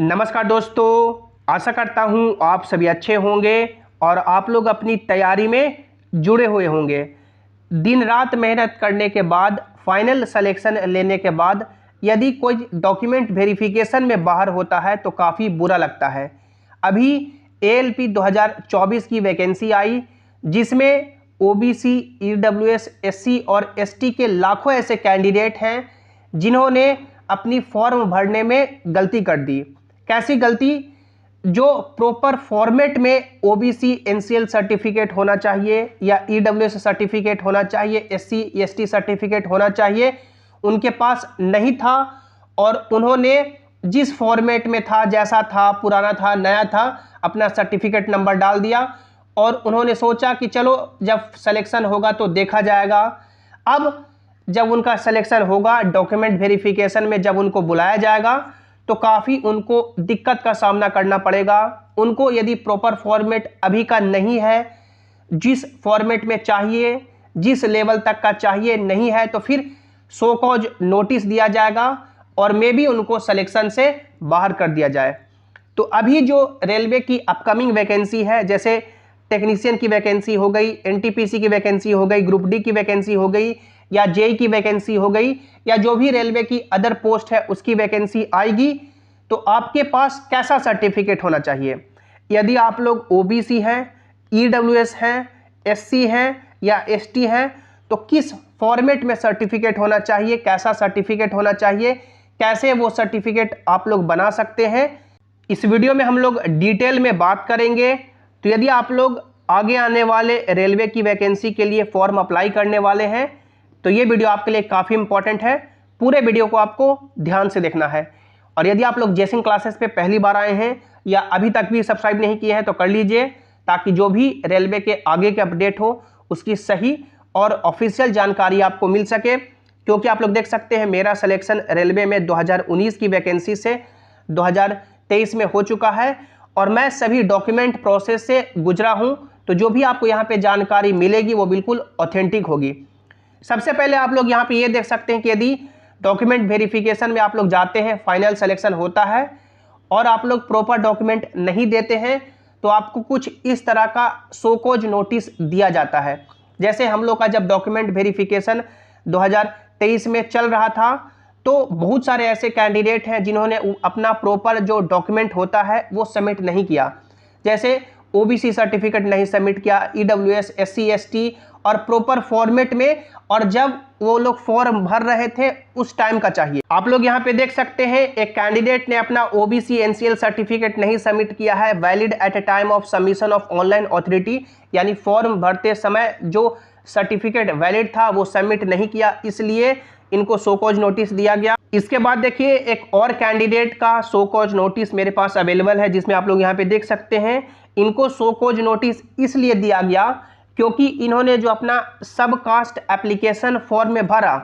नमस्कार दोस्तों, आशा करता हूँ आप सभी अच्छे होंगे और आप लोग अपनी तैयारी में जुड़े हुए होंगे। दिन रात मेहनत करने के बाद फाइनल सिलेक्शन लेने के बाद यदि कोई डॉक्यूमेंट वेरिफिकेशन में बाहर होता है तो काफ़ी बुरा लगता है। अभी एएलपी 2024 की वैकेंसी आई जिसमें ओबीसी, ईडब्ल्यूएस, एससी और एसटी के लाखों ऐसे कैंडिडेट हैं जिन्होंने अपनी फॉर्म भरने में गलती कर दी। कैसी गलती? जो प्रॉपर फॉर्मेट में ओबीसी एनसीएल सर्टिफिकेट होना चाहिए या ईडब्ल्यूएस सर्टिफिकेट होना चाहिए, एससी एसटी सर्टिफिकेट होना चाहिए, उनके पास नहीं था और उन्होंने जिस फॉर्मेट में था, जैसा था, पुराना था, नया था, अपना सर्टिफिकेट नंबर डाल दिया और उन्होंने सोचा कि चलो जब सिलेक्शन होगा तो देखा जाएगा। अब जब उनका सिलेक्शन होगा, डॉक्यूमेंट वेरिफिकेशन में जब उनको बुलाया जाएगा तो काफ़ी उनको दिक्कत का सामना करना पड़ेगा। उनको यदि प्रॉपर फॉर्मेट अभी का नहीं है, जिस फॉर्मेट में चाहिए, जिस लेवल तक का चाहिए नहीं है, तो फिर सो कॉज नोटिस दिया जाएगा और मे भी उनको सिलेक्शन से बाहर कर दिया जाए। तो अभी जो रेलवे की अपकमिंग वैकेंसी है, जैसे टेक्नीशियन की वैकेंसी हो गई, एनटीपीसी की वैकेंसी हो गई, ग्रुप डी की वैकेंसी हो गई या जेई की वैकेंसी हो गई या जो भी रेलवे की अदर पोस्ट है उसकी वैकेंसी आएगी, तो आपके पास कैसा सर्टिफिकेट होना चाहिए? यदि आप लोग ओबीसी हैं, ईडब्ल्यूएस हैं, एससी हैं या एसटी हैं, तो किस फॉर्मेट में सर्टिफिकेट होना चाहिए, कैसा सर्टिफिकेट होना चाहिए, कैसे वो सर्टिफिकेट आप लोग बना सकते हैं, इस वीडियो में हम लोग डिटेल में बात करेंगे। तो यदि आप लोग आगे आने वाले रेलवे की वैकेंसी के लिए फॉर्म अप्लाई करने वाले हैं तो ये वीडियो आपके लिए काफ़ी इंपॉर्टेंट है। पूरे वीडियो को आपको ध्यान से देखना है। और यदि आप लोग जेसिंग क्लासेस पे पहली बार आए हैं या अभी तक भी सब्सक्राइब नहीं किए हैं तो कर लीजिए, ताकि जो भी रेलवे के आगे के अपडेट हो उसकी सही और ऑफिशियल जानकारी आपको मिल सके। क्योंकि आप लोग देख सकते हैं मेरा सिलेक्शन रेलवे में 2019 की वैकेंसी से 2023 में हो चुका है और मैं सभी डॉक्यूमेंट प्रोसेस से गुजरा हूं। तो जो भी आपको यहाँ पे जानकारी मिलेगी वो बिल्कुल ऑथेंटिक होगी। सबसे पहले आप लोग यहाँ पे ये देख सकते हैं कि यदि डॉक्यूमेंट वेरिफिकेशन में आप लोग जाते हैं, फाइनल सिलेक्शन होता है और आप लोग प्रॉपर डॉक्यूमेंट नहीं देते हैं तो आपको कुछ इस तरह का सो कॉज नोटिस दिया जाता है। जैसे हम लोग का जब डॉक्यूमेंट वेरिफिकेशन 2023 में चल रहा था तो बहुत सारे ऐसे कैंडिडेट हैं जिन्होंने अपना प्रॉपर जो डॉक्यूमेंट होता है वो सबमिट नहीं किया। जैसे ओबीसी सर्टिफिकेट नहीं सबमिट किया, ईडब्ल्यूएस, एससी, एसटी और प्रॉपर फॉर्मेट में, और जब वो लोग फॉर्म भर रहे थे उस टाइम का चाहिए। आप लोग यहाँ पे देख सकते हैं एक कैंडिडेट ने अपना ओबीसी एनसीएल सर्टिफिकेट नहीं सबमिट किया है, valid at a time of submission of online authority, यानी फॉर्म भरते समय जो सर्टिफिकेट वैलिड था वो सबमिट नहीं किया, इसलिए इनको सो कॉज नोटिस दिया गया। इसके बाद देखिए एक और कैंडिडेट का सो कॉज नोटिस मेरे पास अवेलेबल है, जिसमें आप लोग यहाँ पे देख सकते हैं इनको सो कॉज नोटिस इसलिए दिया गया क्योंकि इन्होंने जो अपना सब कास्ट एप्लीकेशन फॉर्म में भरा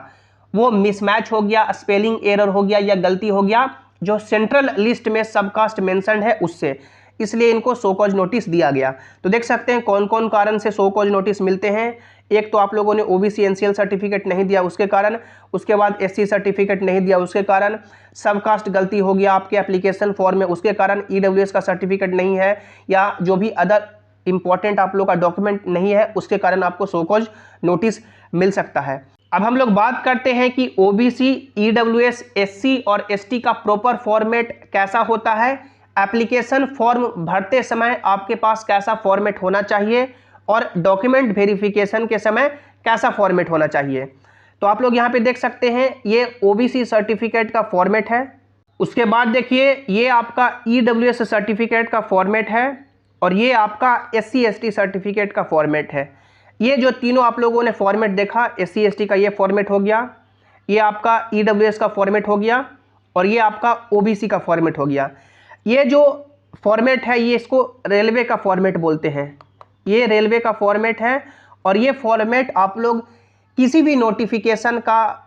वो मिसमैच हो गया, स्पेलिंग एरर हो गया या गलती हो गया जो सेंट्रल लिस्ट में सब कास्ट मेंशन्ड है उससे, इसलिए इनको सो कॉज नोटिस दिया गया। तो देख सकते हैं कौन कौन कारण से सो कॉज नोटिस मिलते हैं। एक तो आप लोगों ने ओबीसी एनसीएल सर्टिफिकेट नहीं दिया उसके कारण, उसके बाद एससी सर्टिफिकेट नहीं दिया उसके कारण, सब कास्ट गलती हो गया आपके एप्लीकेशन फॉर्म में उसके कारण, ईडब्ल्यूएस का सर्टिफिकेट नहीं है या जो भी अदर इंपॉर्टेंट आप लोग का डॉक्यूमेंट नहीं है उसके कारण आपको सो कॉज नोटिस मिल सकता है। अब हम लोग बात करते हैं कि ओबीसी, ईडब्ल्यूएस, एससी और एसटी का प्रॉपर फॉर्मेट कैसा होता है। एप्लीकेशन फॉर्म भरते समय आपके पास कैसा फॉर्मेट होना चाहिए और डॉक्यूमेंट वेरिफिकेशन के समय कैसा फॉर्मेट होना चाहिए। तो आप लोग यहाँ पे देख सकते हैं ये ओबीसी सर्टिफिकेट का फॉर्मेट है। उसके बाद देखिए ये आपका ईडब्ल्यूएस सर्टिफिकेट का फॉर्मेट है और ये आपका एससी एसटी सर्टिफिकेट का फॉर्मेट है। ये जो तीनों आप लोगों ने फॉर्मेट देखा, एससी एसटी का ये फॉर्मेट हो गया, ये आपका ईडब्ल्यूएस का फॉर्मेट हो गया और ये आपका ओबीसी का फॉर्मेट हो गया। ये जो फॉर्मेट है ये इसको रेलवे का फॉर्मेट बोलते हैं, ये रेलवे का फॉर्मेट है और ये फॉर्मेट आप लोग किसी भी नोटिफिकेशन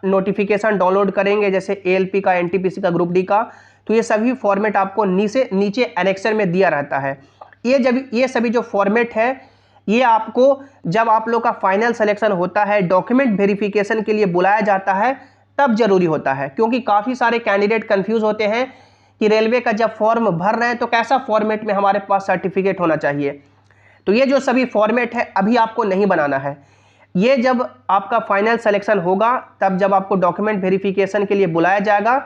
नोटिफिकेशन डाउनलोड करेंगे, जैसे एएलपी का, एनटीपीसी का, ग्रुप डी का, तो ये सभी फॉर्मेट आपको नीचे एनेक्सर में दिया रहता है। ये सभी जो फॉर्मेट है ये आपको जब आप लोग का फाइनल सिलेक्शन होता है, डॉक्यूमेंट वेरिफिकेशन के लिए बुलाया जाता है तब जरूरी होता है, क्योंकि काफ़ी सारे कैंडिडेट कंफ्यूज होते हैं कि रेलवे का जब फॉर्म भर रहे हैं तो कैसा फॉर्मेट में हमारे पास सर्टिफिकेट होना चाहिए। तो ये जो सभी फॉर्मेट है अभी आपको नहीं बनाना है, ये जब आपका फाइनल सिलेक्शन होगा, तब जब आपको डॉक्यूमेंट वेरिफिकेशन के लिए बुलाया जाएगा,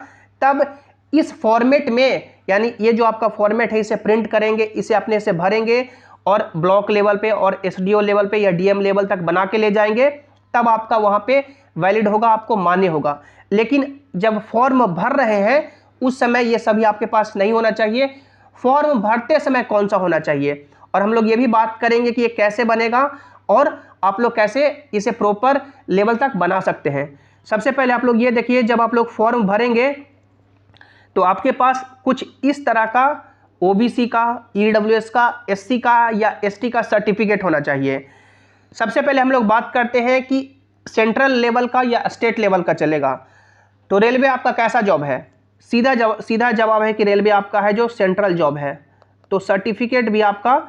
तब इस फॉर्मेट में, यानी ये जो आपका फॉर्मेट है इसे प्रिंट करेंगे, इसे अपने से भरेंगे और ब्लॉक लेवल पे और एसडीओ लेवल पे या डीएम लेवल तक बना के ले जाएंगे, तब आपका वहाँ पे वैलिड होगा, आपको मान्य होगा। लेकिन जब फॉर्म भर रहे हैं उस समय ये सभी आपके पास नहीं होना चाहिए। फॉर्म भरते समय कौन सा होना चाहिए, और हम लोग ये भी बात करेंगे कि ये कैसे बनेगा और आप लोग कैसे इसे प्रॉपर लेवल तक बना सकते हैं। सबसे पहले आप लोग ये देखिए, जब आप लोग फॉर्म भरेंगे तो आपके पास कुछ इस तरह का ओबीसी का, ईडब्ल्यूएस का, एससी का या एसटी का सर्टिफिकेट होना चाहिए। सबसे पहले हम लोग बात करते हैं कि सेंट्रल लेवल का या स्टेट लेवल का चलेगा। तो रेलवे आपका कैसा जॉब है? सीधा जवाब है कि रेलवे आपका है जो सेंट्रल जॉब है, तो सर्टिफिकेट भी आपका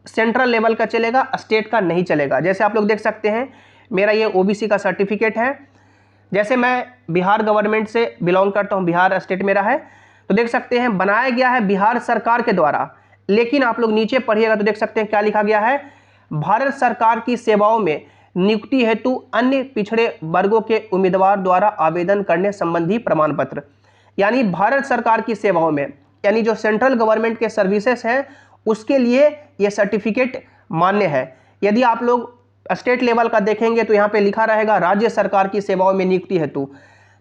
सेंट्रल लेवल का चलेगा, स्टेट का नहीं चलेगा। जैसे आप लोग देख सकते हैं, मेरा ये ओबीसी का सर्टिफिकेट है। जैसे मैं बिहार गवर्नमेंट से बिलोंग करता हूँ, बिहार स्टेट मेरा है, तो देख सकते हैं बनाया गया है बिहार सरकार के द्वारा। लेकिन आप लोग नीचे पढ़िएगा तो देख सकते हैं क्या लिखा गया है, भारत सरकार की सेवाओं में नियुक्ति हेतु अन्य पिछड़े वर्गों के उम्मीदवार द्वारा आवेदन करने संबंधी प्रमाण पत्र। यानी भारत सरकार की सेवाओं में, यानी जो सेंट्रल गवर्नमेंट के सर्विसेज हैं उसके लिए ये सर्टिफिकेट मान्य है। यदि आप लोग स्टेट लेवल का देखेंगे तो यहाँ पे लिखा रहेगा राज्य सरकार की सेवाओं में नियुक्ति हेतु।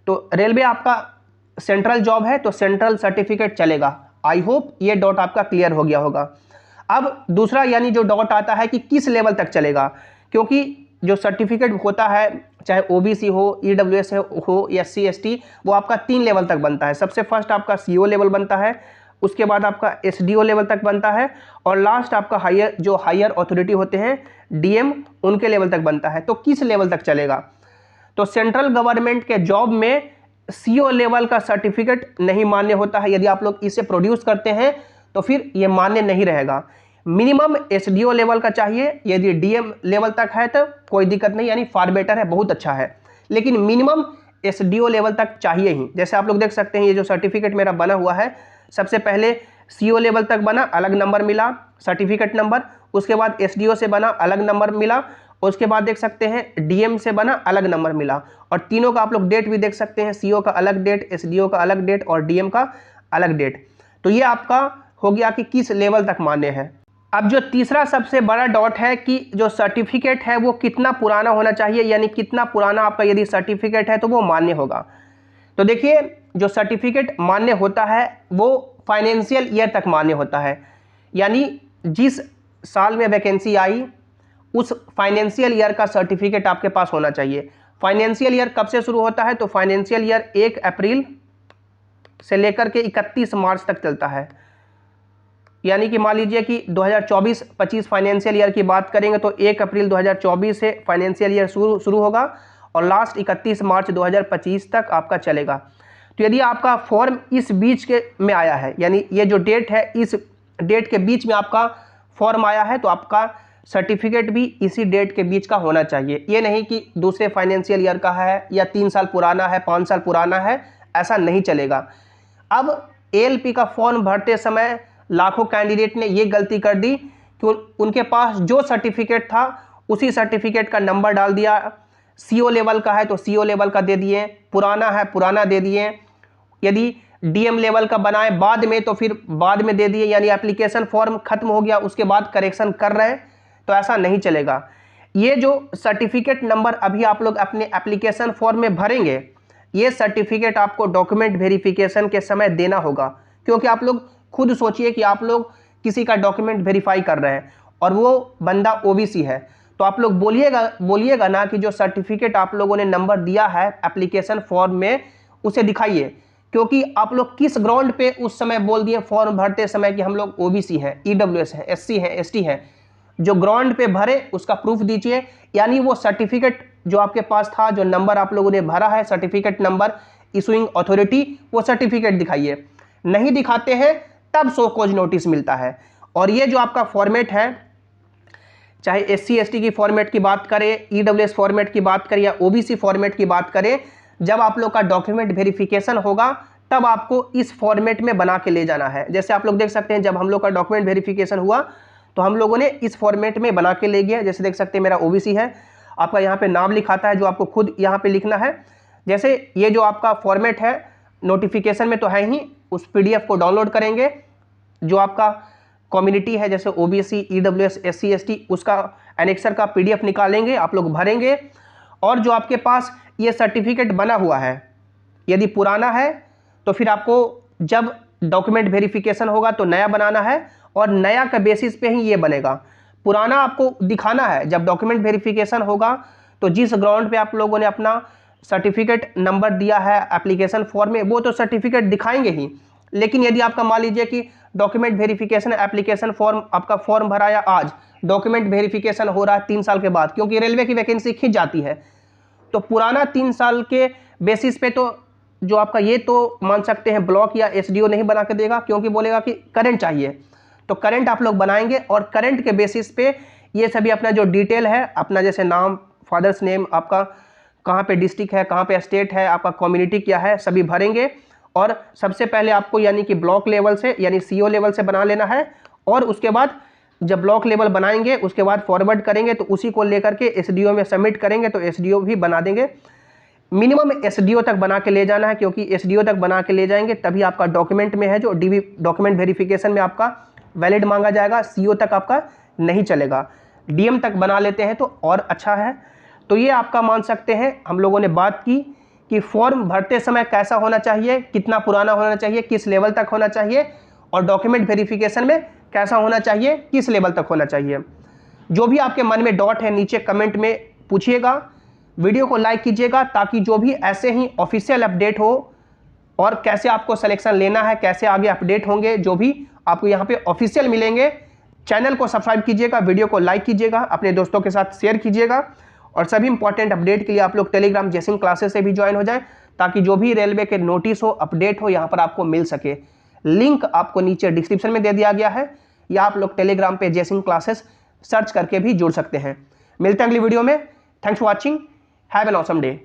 तो रेलवे आपका सेंट्रल जॉब है तो सेंट्रल सर्टिफिकेट चलेगा। आई होप ये डॉट आपका क्लियर हो गया होगा। अब दूसरा यानी जो डॉट आता है कि किस लेवल तक चलेगा, क्योंकि जो सर्टिफिकेट होता है चाहे ओबीसी हो, ईडब्ल्यूएस हो या एससी एसटी, वो आपका 3 लेवल तक बनता है। सबसे फर्स्ट आपका सीओ लेवल बनता है, उसके बाद आपका एसडीओ लेवल तक बनता है, और लास्ट आपका हायर अथॉरिटी होते हैं डीएम, उनके लेवल तक बनता है। तो किस लेवल तक चलेगा? तो सेंट्रल गवर्नमेंट के जॉब में सीओ लेवल का सर्टिफिकेट नहीं मान्य होता है। यदि आप लोग इसे प्रोड्यूस करते हैं तो फिर ये मान्य नहीं रहेगा। मिनिमम एसडीओ लेवल का चाहिए। यदि डीएम लेवल तक है तो कोई दिक्कत नहीं, यानी फार बेटर है, बहुत अच्छा है, लेकिन मिनिमम एसडीओ लेवल तक चाहिए ही। जैसे आप लोग देख सकते हैं ये जो सर्टिफिकेट मेरा बना हुआ है, सबसे पहले सीओ लेवल तक बना, अलग नंबर मिला सर्टिफिकेट नंबर, उसके बाद एसडीओ से बना, अलग नंबर मिला, उसके बाद देख सकते हैं डीएम से बना, अलग नंबर मिला, और तीनों का आप लोग डेट भी देख सकते हैं, सीओ का अलग डेट, एसडीओ का अलग डेट और डीएम का अलग डेट। तो ये आपका हो गया कि किस लेवल तक मान्य है। अब जो तीसरा सबसे बड़ा डॉट है कि जो सर्टिफिकेट है वो कितना पुराना होना चाहिए, यानी कितना पुराना आपका यदि सर्टिफिकेट है तो वो मान्य होगा। तो देखिए जो सर्टिफिकेट मान्य होता है वो फाइनेंशियल ईयर तक मान्य होता है, यानी जिस साल में वैकेंसी आई उस फाइनेंशियल ईयर का सर्टिफिकेट आपके पास होना चाहिए। फाइनेंशियल ईयर कब से शुरू होता है? तो फाइनेंशियल ईयर 1 अप्रैल से लेकर के 31 मार्च तक चलता है। यानी कि मान लीजिए कि 2024-25 फाइनेंशियल ईयर की बात करेंगे तो 1 अप्रैल 2024 से फाइनेंशियल ईयर शुरू होगा और लास्ट 31 मार्च 2025 तक आपका चलेगा। तो यदि आपका फॉर्म इस बीच के में आया है, यानी ये जो डेट है इस डेट के बीच में आपका फॉर्म आया है, तो आपका सर्टिफिकेट भी इसी डेट के बीच का होना चाहिए। ये नहीं कि दूसरे फाइनेंशियल ईयर का है या 3 साल पुराना है, 5 साल पुराना है, ऐसा नहीं चलेगा। अब एएलपी का फॉर्म भरते समय लाखों कैंडिडेट ने ये गलती कर दी कि उनके पास जो सर्टिफिकेट था उसी सर्टिफिकेट का नंबर डाल दिया। सीओ लेवल का है तो सीओ लेवल का दे दिए, पुराना है पुराना दे दिए, यदि डीएम लेवल का बनाए बाद में तो फिर बाद में दे दिए, यानी एप्लीकेशन फॉर्म खत्म हो गया उसके बाद करेक्शन कर रहे हैं, तो ऐसा नहीं चलेगा। ये जो सर्टिफिकेट नंबर अभी आप लोग अपने एप्लीकेशन फॉर्म में भरेंगे, ये सर्टिफिकेट आपको डॉक्यूमेंट वेरिफिकेशन के समय देना होगा। क्योंकि आप लोग खुद सोचिए कि आप लोग किसी का डॉक्यूमेंट वेरीफाई कर रहे हैं और वो बंदा ओबीसी है, तो आप लोग बोलिएगा ना कि जो सर्टिफिकेट आप लोगों ने नंबर दिया है एप्लीकेशन फॉर्म में उसे दिखाइए। क्योंकि आप लोग किस ग्राउंड पे उस समय बोल दिए फॉर्म भरते समय कि हम लोग ओबीसी हैं, ईडब्ल्यूएस हैं, एससी हैं, एसटी हैं, जो ग्राउंड पे भरे उसका प्रूफ दीजिए। यानी वो सर्टिफिकेट जो आपके पास था, जो नंबर आप लोगों ने भरा है, सर्टिफिकेट नंबर, इशूइंग अथॉरिटी, वो सर्टिफिकेट दिखाइए। नहीं दिखाते हैं तब सो कॉज नोटिस मिलता है। और ये जो आपका फॉर्मेट है, चाहे एससी एसटी की फॉर्मेट की बात करें, ईडब्ल्यूएस फॉर्मेट की बात करें या ओबीसी फॉर्मेट की बात करें, जब आप लोग का डॉक्यूमेंट वेरिफिकेशन होगा तब आपको इस फॉर्मेट में बना के ले जाना है। जैसे आप लोग देख सकते हैं, जब हम लोग का डॉक्यूमेंट वेरिफिकेशन हुआ तो हम लोगों ने इस फॉर्मेट में बना के ले गया। जैसे देख सकते हैं मेरा ओबीसी है, आपका यहाँ पे नाम लिखाता है जो आपको खुद यहाँ पे लिखना है। जैसे ये जो आपका फॉर्मेट है नोटिफिकेशन में तो है ही, उस पीडीएफ को डाउनलोड करेंगे। जो आपका कम्युनिटी है जैसे ओबीसी, ईडब्ल्यूएस, एससी, एसटी, उसका एनेक्सर का पीडीएफ निकालेंगे, आप लोग भरेंगे। और जो आपके पास ये सर्टिफिकेट बना हुआ है यदि पुराना है तो फिर आपको जब डॉक्यूमेंट वेरिफिकेशन होगा तो नया बनाना है और नया का बेसिस पे ही ये बनेगा। पुराना आपको दिखाना है जब डॉक्यूमेंट वेरिफिकेशन होगा तो जिस ग्राउंड पे आप लोगों ने अपना सर्टिफिकेट नंबर दिया है एप्लीकेशन फॉर्म में, वो तो सर्टिफिकेट दिखाएंगे ही। लेकिन यदि आपका मान लीजिए कि डॉक्यूमेंट वेरिफिकेशन एप्लीकेशन फॉर्म आपका फॉर्म भराया आज, डॉक्यूमेंट वेरिफिकेशन हो रहा है 3 साल के बाद, क्योंकि रेलवे की वैकेंसी खिंच जाती है, तो पुराना 3 साल के बेसिस पे तो जो आपका ये तो मान सकते हैं ब्लॉक या एसडीओ नहीं बना के देगा, क्योंकि बोलेगा कि करंट चाहिए। तो करंट आप लोग बनाएंगे और करंट के बेसिस पे ये सभी अपना जो डिटेल है, अपना जैसे नाम, फादर्स नेम, आपका कहाँ पे डिस्ट्रिक्ट है, कहाँ पे स्टेट है, आपका कम्युनिटी क्या है, सभी भरेंगे। और सबसे पहले आपको यानी कि ब्लॉक लेवल से यानी सीओ लेवल से बना लेना है। और उसके बाद जब ब्लॉक लेवल बनाएंगे उसके बाद फॉरवर्ड करेंगे तो उसी को लेकर के एसडीओ में सबमिट करेंगे तो एसडीओ भी बना देंगे। मिनिमम एसडीओ तक बना के ले जाना है, क्योंकि एसडीओ तक बना के ले जाएंगे तभी आपका डॉक्यूमेंट में है जो डीबी डॉक्यूमेंट वेरिफिकेशन में आपका वैलिड मांगा जाएगा, सीओ तक आपका नहीं चलेगा। डीएम तक बना लेते हैं तो और अच्छा है। तो ये आपका मान सकते हैं हम लोगों ने बात की कि फॉर्म भरते समय कैसा होना चाहिए, कितना पुराना होना चाहिए, किस लेवल तक होना चाहिए, और डॉक्यूमेंट वेरिफिकेशन में कैसा होना चाहिए, किस लेवल तक होना चाहिए। जो भी आपके मन में डॉट है नीचे कमेंट में पूछिएगा, वीडियो को लाइक कीजिएगा ताकि जो भी ऐसे ही ऑफिशियल अपडेट हो और कैसे आपको सिलेक्शन लेना है, कैसे आगे अपडेट होंगे, जो भी आपको यहाँ पे ऑफिशियल मिलेंगे। चैनल को सब्सक्राइब कीजिएगा, वीडियो को लाइक कीजिएगा, अपने दोस्तों के साथ शेयर कीजिएगा और सभी इंपॉर्टेंट अपडेट के लिए आप लोग टेलीग्राम जय सिंह क्लासेस से भी ज्वाइन हो जाएं ताकि जो भी रेलवे के नोटिस हो, अपडेट हो, यहाँ पर आपको मिल सके। लिंक आपको नीचे डिस्क्रिप्शन में दे दिया गया है, या आप लोग टेलीग्राम पे जय सिंह क्लासेस सर्च करके भी जुड़ सकते हैं। मिलते हैं अगली वीडियो में। Thanks for watching, have an awesome day.